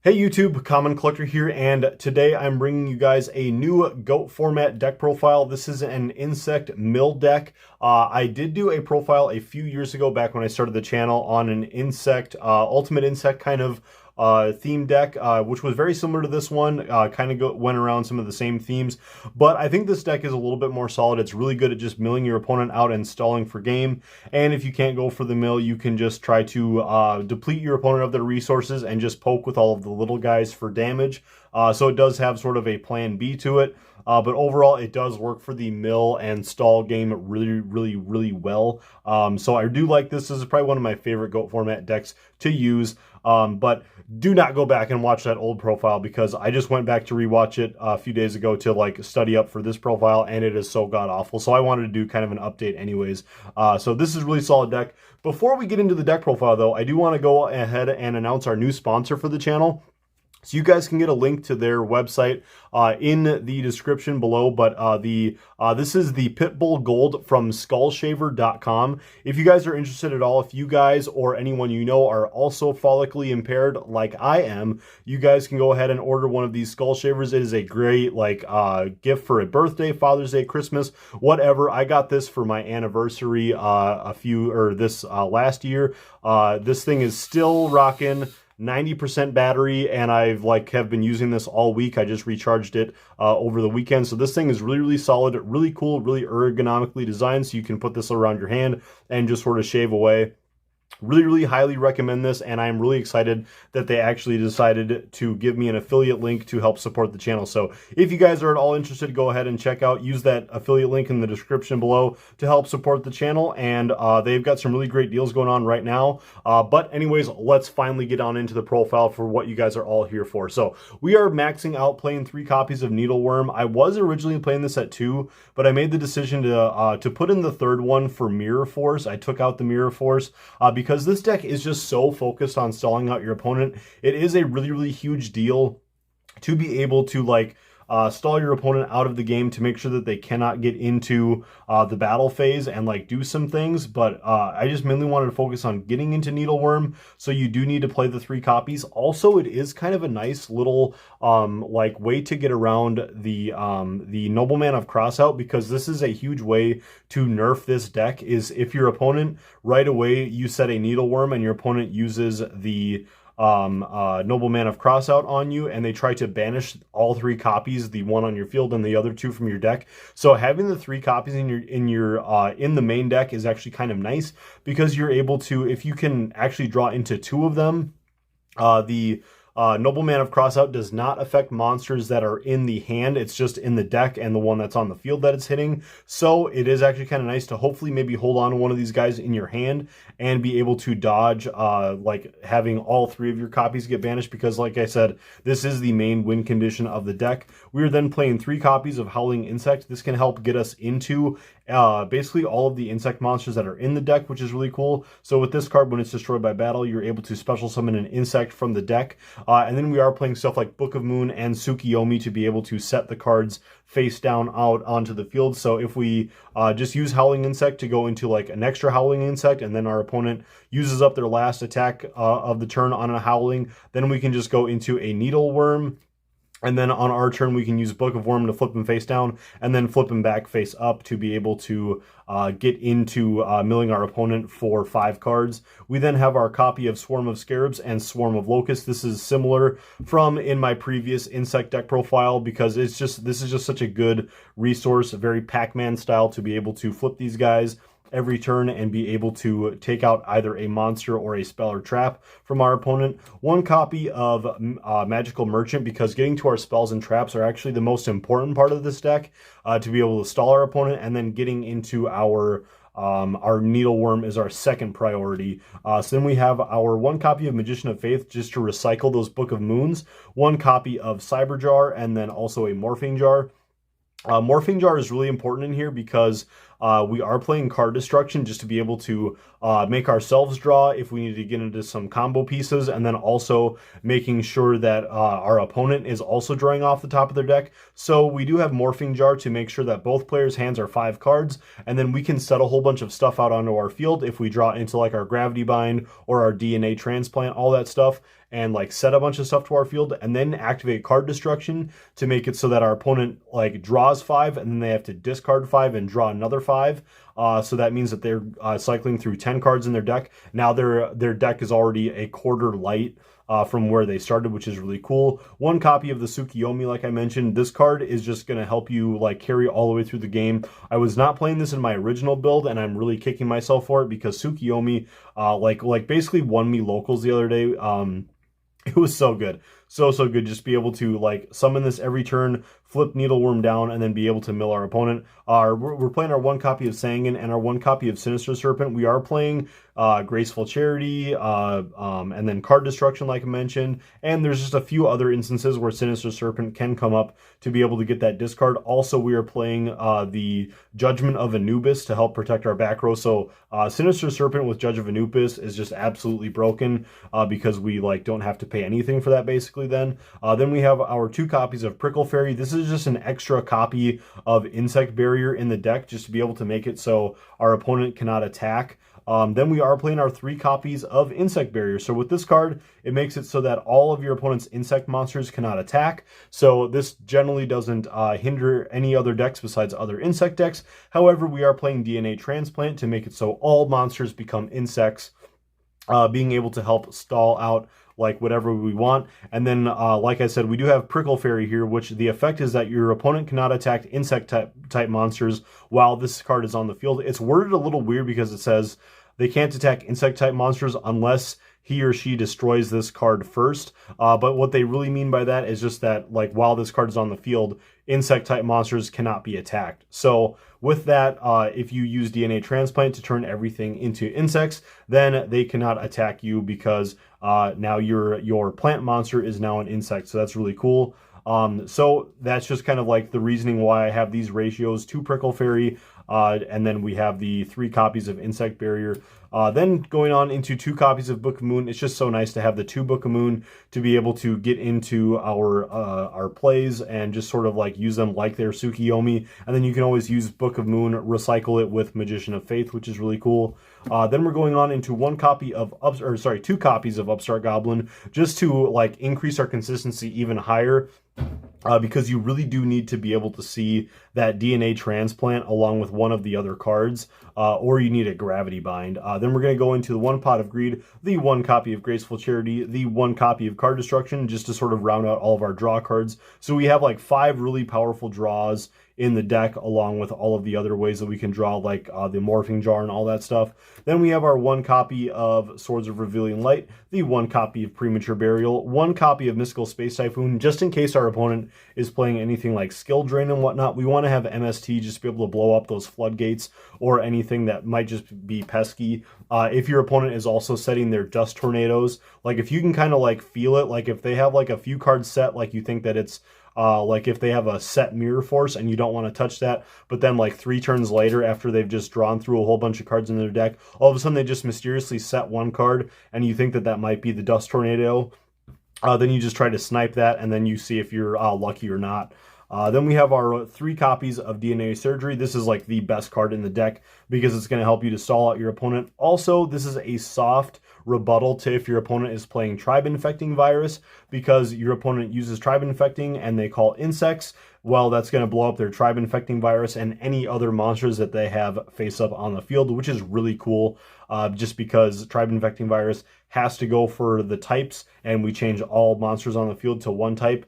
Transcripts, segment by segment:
Hey YouTube, Common Collector here, and today I'm bringing you guys a new GOAT format deck profile. This is an insect mill deck. I did do a profile a few years ago back when I started the channel on an insect, ultimate insect kind of theme deck, which was very similar to this one, went around some of the same themes, but I think this deck is a little bit more solid. It's really good at just milling your opponent out and stalling for game, and if you can't go for the mill, you can just try to deplete your opponent of their resources and just poke with all of the little guys for damage. So it does have sort of a plan B to it. But overall, it does work for the mill and stall game really well. So I do like this. This is probably one of my favorite GOAT format decks to use. But do not go back and watch that old profile, because I just went back to rewatch it a few days ago to like study up for this profile, and it is so god awful. So I wanted to do kind of an update anyways. So this is a really solid deck. Before we get into the deck profile though, I do want to go ahead and announce our new sponsor for the channel. So you guys can get a link to their website in the description below, but this is the Pitbull Gold from skullshaver.com. If you guys are interested at all, if you guys or anyone you know are also follically impaired like I am, you guys can go ahead and order one of these skull shavers. It is a great gift for a birthday, Father's Day, Christmas, whatever. I got this for my anniversary this last year. This thing is still rocking 90% battery, and I've have been using this all week. I just recharged it over the weekend. So this thing is really solid, really cool, really ergonomically designed, so you can put this around your hand and just sort of shave away. Really highly recommend this, and I'm really excited that they actually decided to give me an affiliate link to help support the channel. So if you guys are at all interested, go ahead and use that affiliate link in the description below to help support the channel, and they've got some really great deals going on right now. But anyways, let's finally get on into the profile for what you guys are all here for. So we are maxing out playing 3 copies of Needleworm. I was originally playing this at 2, but I made the decision to put in the 3rd one for Mirror Force. I took out the Mirror Force because this deck is just so focused on stalling out your opponent. It is a really huge deal to be able to stall your opponent out of the game to make sure that they cannot get into the battle phase and do some things. But I just mainly wanted to focus on getting into Needleworm, so you do need to play the 3 copies. Also, it is kind of a nice little way to get around the Nobleman of Crossout, because this is a huge way to nerf this deck. Is if your opponent right away, you set a Needleworm and your opponent uses the Nobleman of Crossout on you, and they try to banish all 3 copies, the one on your field and the other 2 from your deck. So having the 3 copies in the main deck is actually kind of nice, because you're able to, if you can actually draw into 2 of them, Nobleman of Crossout does not affect monsters that are in the hand. It's just in the deck and the one that's on the field that it's hitting. So it is actually kind of nice to hopefully maybe hold on to one of these guys in your hand and be able to dodge having all 3 of your copies get banished, because like I said, this is the main win condition of the deck. We are then playing 3 copies of Howling Insect. This can help get us into basically all of the insect monsters that are in the deck, which is really cool. So with this card, when it's destroyed by battle, you're able to special summon an insect from the deck. And then we are playing stuff like Book of Moon and Tsukiyomi to be able to set the cards face down out onto the field. So if we just use Howling Insect to go into an extra Howling Insect, and then our opponent uses up their last attack of the turn on a Howling, then we can just go into a Needleworm. And then on our turn, we can use Book of Worm to flip him face down, and then flip him back face up to be able to get into milling our opponent for 5 cards. We then have our copy of Swarm of Scarabs and Swarm of Locusts. This is similar from in my previous insect deck profile, because this is just such a good resource, very Pac-Man style, to be able to flip these guys every turn and be able to take out either a monster or a spell or trap from our opponent. 1 copy of Magical Merchant, because getting to our spells and traps are actually the most important part of this deck, to be able to stall our opponent, and then getting into our Needleworm is our second priority. So then we have our 1 copy of Magician of Faith, just to recycle those Book of Moons, 1 copy of Cyber Jar, and then also a Morphing Jar. Morphing Jar is really important in here because We are playing card destruction just to be able to make ourselves draw if we need to get into some combo pieces, and then also making sure that our opponent is also drawing off the top of their deck. So we do have Morphing Jar to make sure that both players' hands are 5 cards, and then we can set a whole bunch of stuff out onto our field if we draw into like our Gravity Bind or our DNA Transplant, all that stuff, and like set a bunch of stuff to our field, and then activate card destruction to make it so that our opponent like draws 5, and then they have to discard 5 and draw another 5. So that means that they're cycling through 10 cards in their deck. Now their deck is already a quarter light from where they started, which is really cool. 1 copy of the Tsukiyomi, like I mentioned. This card is just going to help you like carry all the way through the game. I was not playing this in my original build, and I'm really kicking myself for it because Tsukiyomi like basically won me locals the other day. It was so good. So good. Just be able to like summon this every turn, flip Needleworm down, and then be able to mill our opponent. We're playing our 1 copy of Sangan and our 1 copy of Sinister Serpent. We are playing Graceful Charity, and then Card Destruction, like I mentioned. And there's just a few other instances where Sinister Serpent can come up to be able to get that discard. Also, we are playing the Judgment of Anubis to help protect our back row. So Sinister Serpent with Judge of Anubis is just absolutely broken because we like don't have to pay anything for that basically then. Then we have our 2 copies of Prickle Fairy. This is just an extra copy of Insect Barrier in the deck just to be able to make it so our opponent cannot attack. Then we are playing our 3 copies of Insect Barrier. So with this card, it makes it so that all of your opponent's insect monsters cannot attack. So this generally doesn't hinder any other decks besides other insect decks. However, we are playing DNA Transplant to make it so all monsters become insects, being able to help stall out like whatever we want. And then like I said, we do have Prickle Fairy here, which the effect is that your opponent cannot attack insect type monsters while this card is on the field. It's worded a little weird because it says they can't attack insect type monsters unless he or she destroys this card first. But what they really mean by that is just that like while this card is on the field, insect type monsters cannot be attacked. So with that, if you use DNA Transplant to turn everything into insects, then they cannot attack you because now your plant monster is now an insect. So that's really cool. So that's just kind of like the reasoning why I have these ratios to Prickle Fairy. And then we have the 3 copies of Insect Barrier. Then going on into 2 copies of Book of Moon. It's just so nice to have the 2 Book of Moon to be able to get into our plays and just sort of like use them like their Tsukiyomi. And then you can always use Book of Moon, recycle it with Magician of Faith, which is really cool. Then we're going on into 2 copies of Upstart Goblin, just to like increase our consistency even higher. Because you really do need to be able to see that DNA Transplant along with one of the other cards, or you need a Gravity Bind. Then we're going to go into the 1 Pot of Greed, the 1 copy of Graceful Charity, the 1 copy of Card Destruction, just to sort of round out all of our draw cards. So we have like 5 really powerful draws in the deck, along with all of the other ways that we can draw, like the Morphing Jar and all that stuff. Then we have our 1 copy of Swords of Revealing Light, the 1 copy of Premature Burial, 1 copy of Mystical Space Typhoon, just in case our opponent is playing anything like Skill Drain and whatnot. We want to have MST just to be able to blow up those floodgates or anything that might just be pesky. If your opponent is also setting their Dust Tornadoes, like if you can kind of like feel it, like if they have like a few cards set, like you think that it's like if they have a set Mirror Force and you don't want to touch that, but then like 3 turns later after they've just drawn through a whole bunch of cards in their deck, all of a sudden they just mysteriously set 1 card and you think that that might be the Dust Tornado, then you just try to snipe that and then you see if you're lucky or not. Then we have our 3 copies of DNA Surgery. This is like the best card in the deck because it's going to help you to stall out your opponent. Also, this is a soft rebuttal to if your opponent is playing Tribe Infecting Virus, because your opponent uses Tribe Infecting and they call insects. Well, that's going to blow up their Tribe Infecting Virus and any other monsters that they have face up on the field, which is really cool, just because Tribe Infecting Virus has to go for the types, and we change all monsters on the field to 1 type.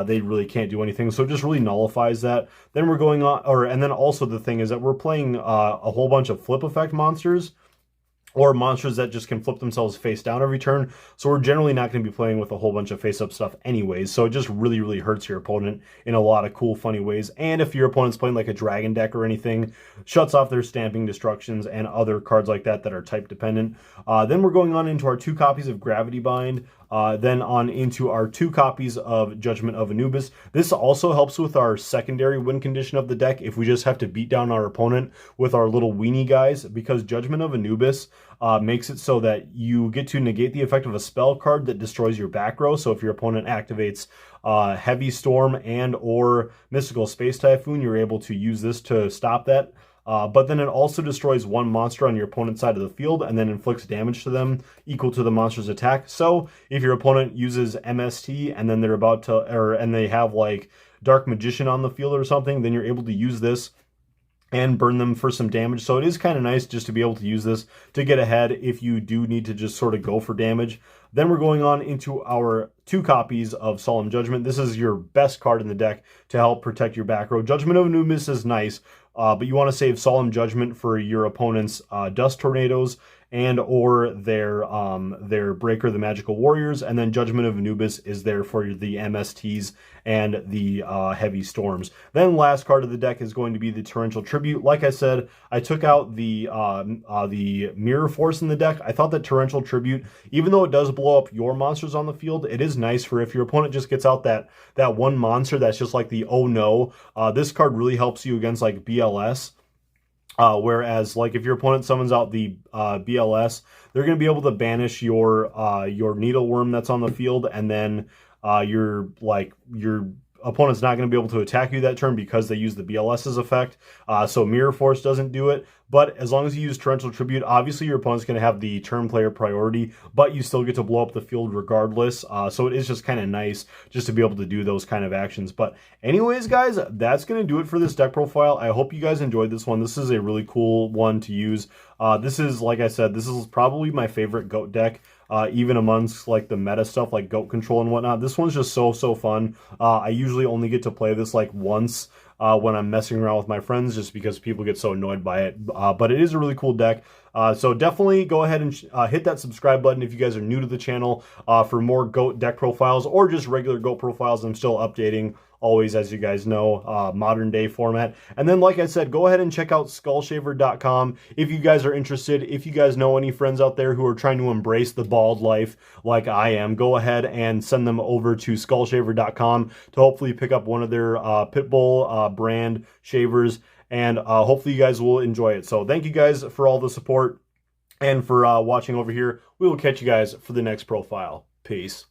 They really can't do anything, so it just really nullifies that. Then we're going on, and then also the thing is that we're playing a whole bunch of flip effect monsters, or monsters that just can flip themselves face down every turn. So we're generally not going to be playing with a whole bunch of face up stuff anyways. So it just really, really hurts your opponent in a lot of cool, funny ways. And if your opponent's playing like a dragon deck or anything, shuts off their Stamping Destructions and other cards like that that are type dependent. Then we're going on into our 2 copies of Gravity Bind. Then on into our 2 copies of Judgment of Anubis. This also helps with our secondary win condition of the deck if we just have to beat down our opponent with our little weenie guys, because Judgment of Anubis makes it so that you get to negate the effect of a spell card that destroys your back row. So if your opponent activates Heavy Storm and or Mystical Space Typhoon, you're able to use this to stop that. But then it also destroys 1 monster on your opponent's side of the field and then inflicts damage to them equal to the monster's attack. So if your opponent uses MST and then they're about to, and they have like Dark Magician on the field or something, then you're able to use this and burn them for some damage. So it is kind of nice just to be able to use this to get ahead if you do need to just sort of go for damage. Then we're going on into our 2 copies of Solemn Judgment. This is your best card in the deck to help protect your back row. Judgment of Anubis is nice, but you want to save Solemn Judgment for your opponent's Dust Tornadoes and or their Breaker the Magical Warriors, and then Judgment of Anubis is there for the MSTs and the Heavy Storms. Then last card of the deck is going to be the Torrential Tribute. Like I said, I took out the Mirror Force in the deck. I thought that Torrential Tribute, even though it does blow up your monsters on the field, it is nice for if your opponent just gets out that one monster that's just like the oh no. This card really helps you against like BLS. Whereas, like, if your opponent summons out the BLS, they're going to be able to banish your Needleworm that's on the field, and then your opponent's not going to be able to attack you that turn because they use the BLS's effect. So Mirror Force doesn't do it. But as long as you use Torrential Tribute, obviously your opponent's going to have the turn player priority, but you still get to blow up the field regardless. So it is just kind of nice just to be able to do those kind of actions. But anyways, guys, that's going to do it for this deck profile. I hope you guys enjoyed this one. This is a really cool one to use. This is, like I said, this is probably my favorite GOAT deck. Even amongst like the meta stuff like GOAT control and whatnot. This one's just so fun. I usually only get to play this like once when I'm messing around with my friends, just because people get so annoyed by it. But it is a really cool deck. So definitely go ahead and hit that subscribe button if you guys are new to the channel for more GOAT deck profiles or just regular GOAT profiles. I'm still updating always, as you guys know, modern day format. And then, like I said, go ahead and check out skullshaver.com if you guys are interested. If you guys know any friends out there who are trying to embrace the bald life like I am, go ahead and send them over to skullshaver.com to hopefully pick up one of their Pitbull brand shavers. And hopefully you guys will enjoy it. So thank you guys for all the support and for watching over here. We will catch you guys for the next profile. Peace.